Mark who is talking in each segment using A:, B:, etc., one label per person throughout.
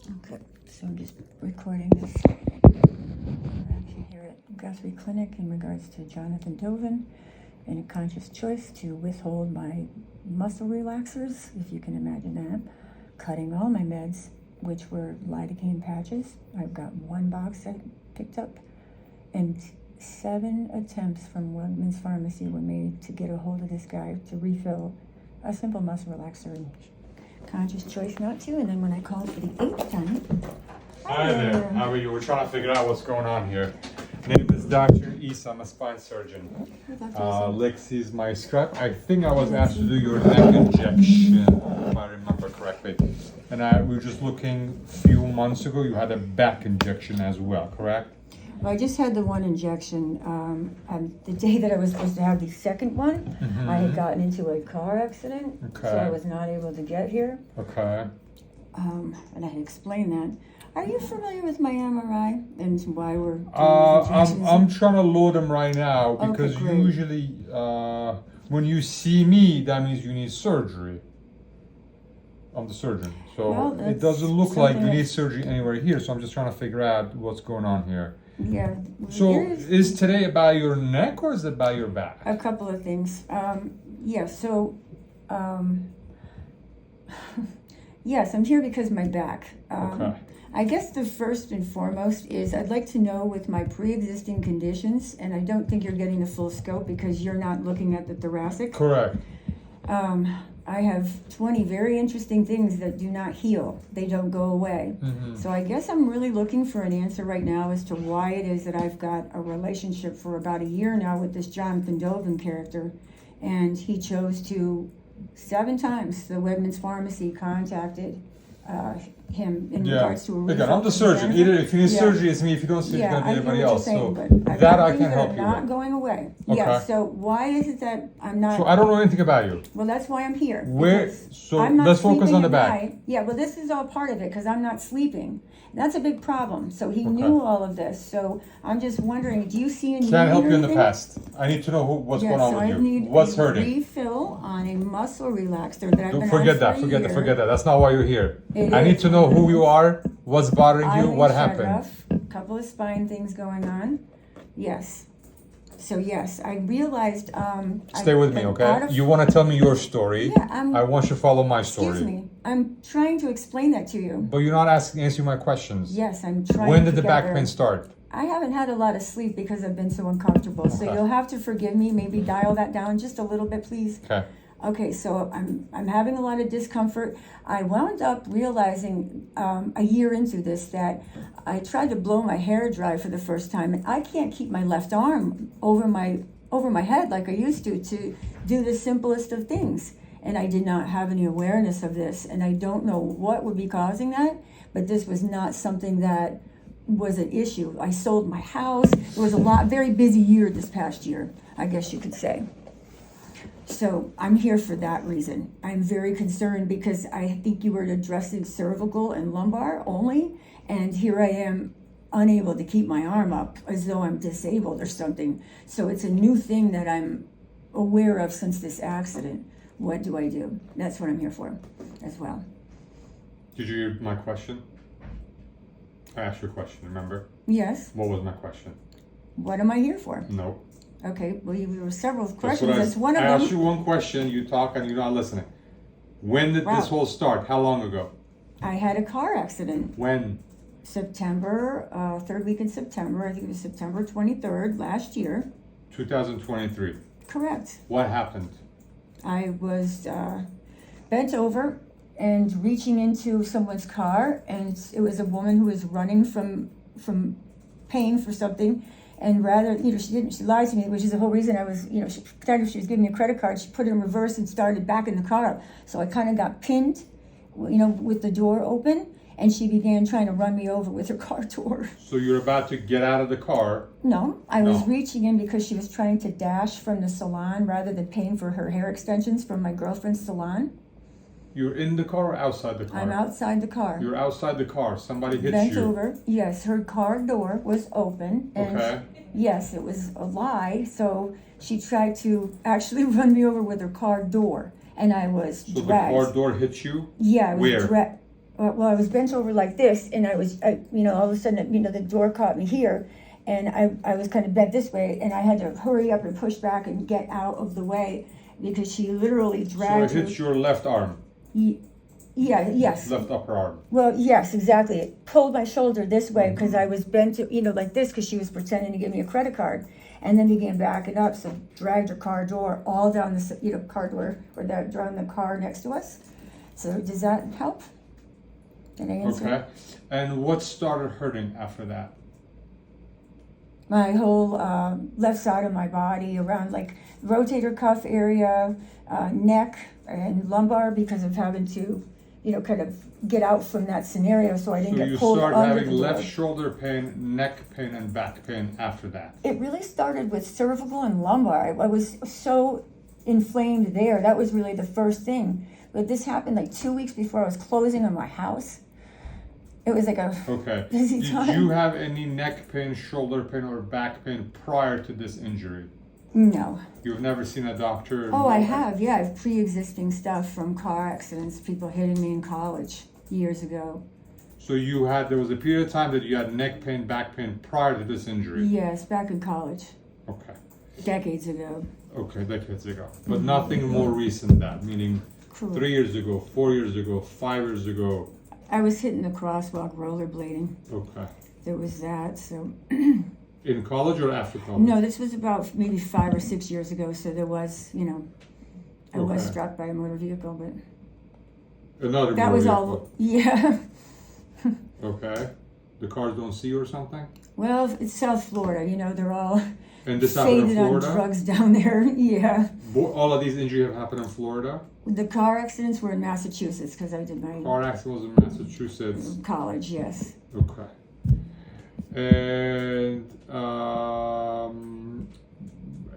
A: Okay, so I'm just recording this interaction here at Guthrie Clinic in regards to Jonathan Dovin and a conscious choice to withhold my muscle relaxers, if you can imagine that, cutting all my meds, which were lidocaine patches. I've got one box I picked up, and 7 attempts from Wegmans Pharmacy were made to get a hold of this guy to refill a simple muscle relaxer, and conscious choice not to. And then when I called for the 8th time,
B: Hi there, how are you? We're trying to figure out what's going on here. Name is Dr. Issa, I'm a spine surgeon. Lexi's my scrap. I think I was asked to do your neck injection, if I remember correctly. And we were just looking a few months ago, you had a back injection as well, correct?
A: well, I just had the one injection. And the day that I was supposed to have the second one, I had gotten into a car accident, so I was not able to get here.
B: Okay.
A: And I had explained that. Are you familiar with my MRI and why we're doing these injections?
B: I'm trying to load them right now because
A: great.
B: usually when you see me, that means you need surgery. I'm the surgeon, so
A: Well,
B: it doesn't look like you
A: something
B: need surgery anywhere here. So I'm just trying to figure out what's going on here.
A: Yeah.
B: So
A: Here's
B: is today about your neck or is it about your back?
A: a couple of things. Yes, I'm here because of my back.
B: Okay.
A: I guess the first and foremost is I'd like to know with my pre-existing conditions, and I don't think you're getting the full scope because you're not looking at the thoracic.
B: Correct.
A: I have 20 very interesting things that do not heal. They don't go away. So I guess I'm really looking for an answer right now as to why it is that I've got a relationship for about a year now with this Jonathan Dovin character, and he chose to 7 times the Wegmans Pharmacy contacted him in regards to a
B: Again, I'm the surgeon. Either if you need surgery, it's me. If you don't see, it's going to be anybody else. So that I can help you
A: not
B: with.
A: going away.
B: Okay.
A: Yeah. So why is it that I'm not?
B: So I don't know anything about you.
A: Well, that's why I'm here.
B: Where?
A: because
B: So
A: I'm not
B: let's focus
A: sleeping
B: on the
A: at
B: back.
A: night. Yeah. Well, this is all part of it because I'm not sleeping. That's a big problem. So he knew all of this. So I'm just wondering, do you see any?
B: Can I help you in the
A: anything?
B: past? I need to know what's going on
A: so
B: with
A: I
B: you.
A: need
B: What's
A: a
B: hurting?
A: refill on a muscle relaxer that I've
B: Don't
A: been
B: forget
A: on
B: that.
A: for a year.
B: Forget that. That's not why you're here.
A: It
B: I
A: is.
B: need to know who you are, what's bothering you,
A: Eyelid
B: what
A: shut
B: happened.
A: off, a couple of spine things going on. Yes. So yes, I realized.
B: Stay with me, okay? You want to tell me your story.
A: Yeah,
B: I want you to follow my story.
A: Excuse me. I'm trying to explain that to you.
B: But you're not answering my questions.
A: Yes, I'm trying.
B: When did the
A: get
B: back
A: there.
B: pain start?
A: I haven't had a lot of sleep because I've been so uncomfortable. So you'll have to forgive me. Maybe dial that down just a little bit, please.
B: Okay.
A: Okay, so I'm having a lot of discomfort. I wound up realizing a year into this that I tried to blow my hair dry for the first time, and I can't keep my left arm over my head like I used to do the simplest of things. And I did not have any awareness of this, and I don't know what would be causing that, but this was not something that was an issue. I sold my house. It was very busy year this past year, I guess you could say. So I'm here for that reason. I'm very concerned because I think you were addressing cervical and lumbar only, and here I am unable to keep my arm up as though I'm disabled or something. So it's a new thing that I'm aware of since this accident. What do I do? That's what I'm here for as well.
B: Did you hear my question? I asked you a question, remember?
A: Yes.
B: What was my question?
A: What am I here for?
B: No.
A: Okay, well, there were several questions. That's one
B: I
A: of them.
B: asked you one question, you talk and you're not listening. When did this whole start? How long ago?
A: I had a car accident.
B: When?
A: September, third week in September. I think it was September 23rd last year.
B: 2023.
A: Correct.
B: What happened?
A: I was bent over and reaching into someone's car, and it was a woman who was running from pain for something. And rather, she lied to me, which is the whole reason I was, she pretended she was giving me a credit card. She put it in reverse and started backing the car up. So I kind of got pinned, with the door open, and she began trying to run me over with her car door.
B: So you're about to get out of the car.
A: No, I was reaching in because she was trying to dash from the salon rather than paying for her hair extensions from my girlfriend's salon.
B: You're in the car or outside the car?
A: I'm outside the car.
B: You're outside the car. Somebody hits
A: Bent
B: you.
A: over. Yes, her car door was open. And yes, it was a lie. So she tried to actually run me over with her car door. And I was
B: So
A: dragged.
B: the car door hit you?
A: Yeah, I was
B: Where?
A: well, I was bent over like this, and all of a sudden, the door caught me here, and I was kind of bent this way, and I had to hurry up and push back and get out of the way because she literally dragged
B: So it hit your left arm.
A: Yeah, yes.
B: Left upper arm.
A: Well, yes, exactly. It pulled my shoulder this way because I was bent, like this, because she was pretending to give me a credit card, and then began backing up. So dragged her car door all down the, car door, or that drawn the car next to us. So does that help? Did I answer?
B: Okay. And what started hurting after that?
A: My whole left side of my body, around like rotator cuff area, neck and lumbar, because of having to, kind of get out from that scenario so I didn't get pulled under.
B: So you started having
A: the door.
B: left shoulder pain, neck pain, and back pain after that?
A: It really started with cervical and lumbar. I was so inflamed there. That was really the first thing. But this happened like 2 weeks before I was closing on my house. It was like a busy time.
B: Did you have any neck pain, shoulder pain, or back pain prior to this injury?
A: No.
B: You've never seen a doctor?
A: Oh, I have. Yeah, I have pre-existing stuff from car accidents, people hitting me in college years ago.
B: So there was a period of time that you had neck pain, back pain prior to this injury?
A: Yes, back in college.
B: Okay.
A: Decades ago.
B: Okay, decades ago. But nothing more recent than that, meaning
A: Correct.
B: 3 years ago, 4 years ago, 5 years ago.
A: I was hitting the crosswalk rollerblading.
B: Okay.
A: There was that, so...
B: In college or after college?
A: No, this was about maybe 5 or 6 years ago, so there was, I was struck by a motor vehicle, but...
B: Another
A: that
B: motor
A: was
B: vehicle.
A: all, yeah.
B: Okay. The cars don't see you or something?
A: Well, it's South Florida, they're all
B: And this happened in
A: faded on
B: Florida?
A: drugs down there, yeah.
B: All of these injuries have happened in Florida?
A: The car accidents were in Massachusetts, because I did my
B: Car accident was in Massachusetts.
A: college, yes.
B: Okay. And a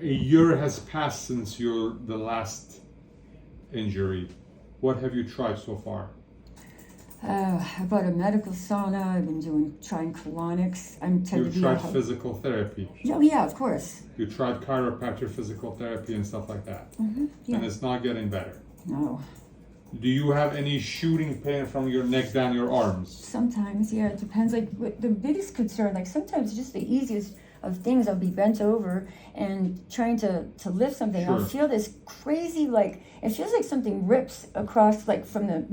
B: year has passed since the last injury. What have you tried so far?
A: I bought a medical sauna. I've been trying colonics.
B: You've tried physical therapy.
A: Oh yeah, of course.
B: You tried chiropractor, physical therapy, and stuff like that.
A: Yeah.
B: And it's not getting better.
A: No.
B: Do you have any shooting pain from your neck down your arms?
A: Sometimes, yeah, it depends. Like the biggest concern, like sometimes just the easiest of things, I'll be bent over and trying to lift something.
B: Sure.
A: I'll feel this crazy, like it feels like something rips across, like from the,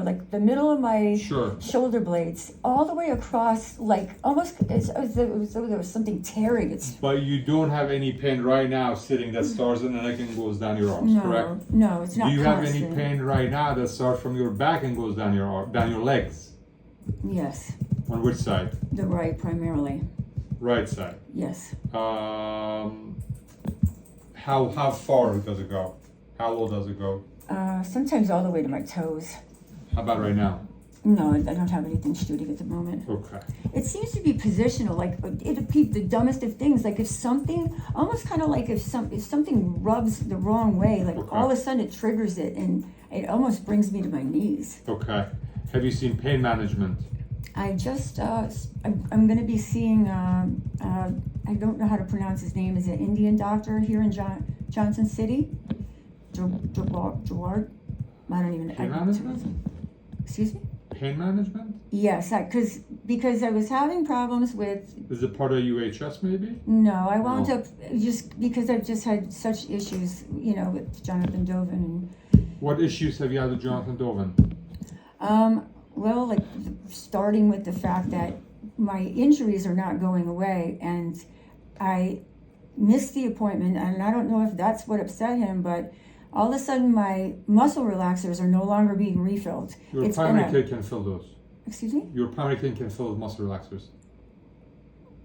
A: like the middle of my shoulder blades all the way across, like almost as though there was something tearing.
B: But you don't have any pain right now sitting that starts in the neck and goes down your arms, correct?
A: No, it's not.
B: Do you
A: constant.
B: have any pain right now that starts from your back and goes down your legs?
A: Yes.
B: On which side?
A: The right, primarily.
B: Right side.
A: Yes.
B: How far does it go? How low does it go?
A: Sometimes all the way to my toes.
B: How about right now?
A: No, I don't have anything shooting at the moment.
B: Okay.
A: It seems to be positional, like it'd be the dumbest of things. Like if something, almost kind of like if something rubs the wrong way, like all of a sudden it triggers it, and it almost brings me to my knees.
B: Okay. Have you seen pain management?
A: I just, I'm going to be seeing, I don't know how to pronounce his name, is an Indian doctor here in Johnson City. Jawad? I don't even know.
B: Pain management?
A: Excuse me?
B: Pain management?
A: Yes, because I was having problems with...
B: Is it part of UHS maybe?
A: No, I wound up, just because I've just had such issues, with Jonathan Dovin.
B: What issues have you had with Jonathan Dovin?
A: Well, like starting with the fact that my injuries are not going away, and I missed the appointment, and I don't know if that's what upset him, but all of a sudden my muscle relaxers are no longer being refilled.
B: Your primary care can fill those.
A: Excuse me?
B: Your primary care can fill muscle relaxers.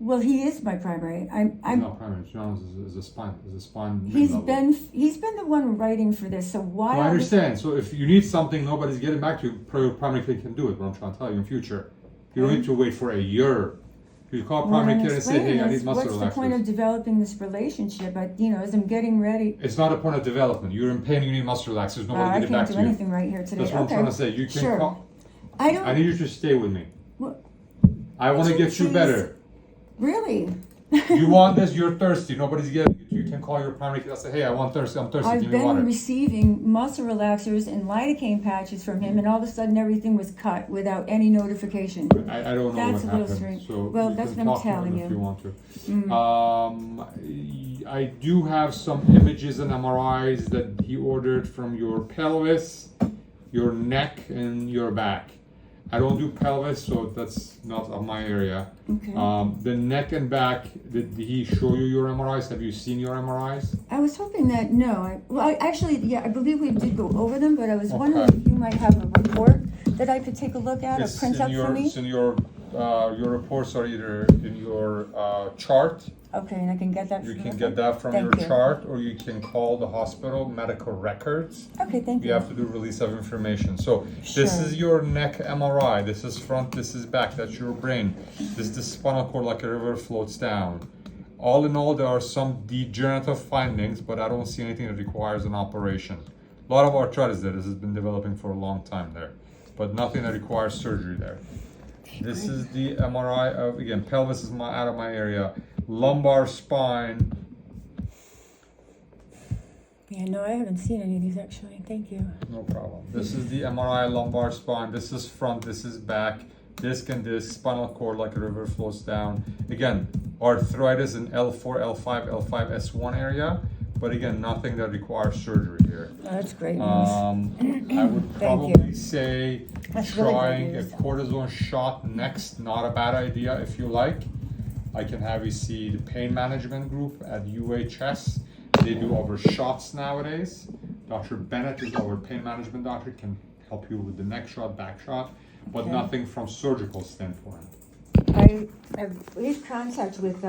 A: Well, he is my primary.
B: He's not primary. John's is a spine.
A: He's been the one writing for this. So why?
B: Well, I understand. So if you need something, nobody's getting back to you. Your primary care can do it. What I'm trying to tell you in future, you don't need to wait for a year. You call primary care and say, "Hey, I need muscle relaxers."
A: What's the point of developing this relationship? As I'm getting ready.
B: It's not a point of development. You're in pain. You need muscle relaxers. Nobody get back to you.
A: I can't do anything right here today.
B: That's what I'm trying to say. You can call. I need you to stay with me.
A: What?
B: I want to get you better.
A: Really?
B: You want this, you're thirsty, nobody's getting it. You can can call your primary care and say, hey, I'm thirsty,
A: I've
B: give me water.
A: been receiving muscle relaxers and lidocaine patches from him, and all of a sudden everything was cut without any notification.
B: I don't know
A: That's
B: what
A: a little
B: happened,
A: strange.
B: so
A: Well,
B: you
A: that's
B: can
A: what I'm
B: talk to him
A: telling
B: if
A: you.
B: you want to. I do have some images and MRIs that he ordered from your pelvis, your neck, and your back. I don't do pelvis, so that's not of my area.
A: Okay.
B: The neck and back, did he show you your MRIs? Have you seen your MRIs?
A: I was hoping that, no, I believe we did go over them, but I was
B: Okay.
A: wondering if you might have a report that I could take a look at or
B: It's
A: print up for me.
B: It's in your reports are either in your chart.
A: Okay, and I can get that.
B: You
A: from
B: can
A: the-
B: get that from
A: Thank
B: your
A: you.
B: chart, or you can call the hospital medical records.
A: Okay, thank
B: You
A: you.
B: have to do release of information. So this
A: Sure.
B: is your neck MRI. This is front. This is back. That's your brain. This is the spinal cord, like a river floats down. All in all, there are some degenerative findings, but I don't see anything that requires an operation. A lot of arthritis there. This has been developing for a long time there, but nothing that requires surgery there. This is the MRI of, again, pelvis is out of my area. Lumbar spine.
A: Yeah, no, I haven't seen any of these actually. Thank you.
B: No problem. This is the MRI lumbar spine. This is front. This is back. Disc and disc, spinal cord like a river flows down. Again, arthritis in L4, L5, L5, S1 area. But again, nothing that requires surgery here.
A: Oh, that's great news.
B: I would
A: Thank
B: probably
A: you.
B: say
A: That's really good
B: trying a
A: news.
B: cortisone shot next. Not a bad idea if you like. I can have you see the pain management group at UHS. They do our shots nowadays. Dr. Bennett is our pain management doctor, can help you with the neck shot, back shot, but
A: Okay.
B: nothing from surgical standpoint.
A: I've made contact with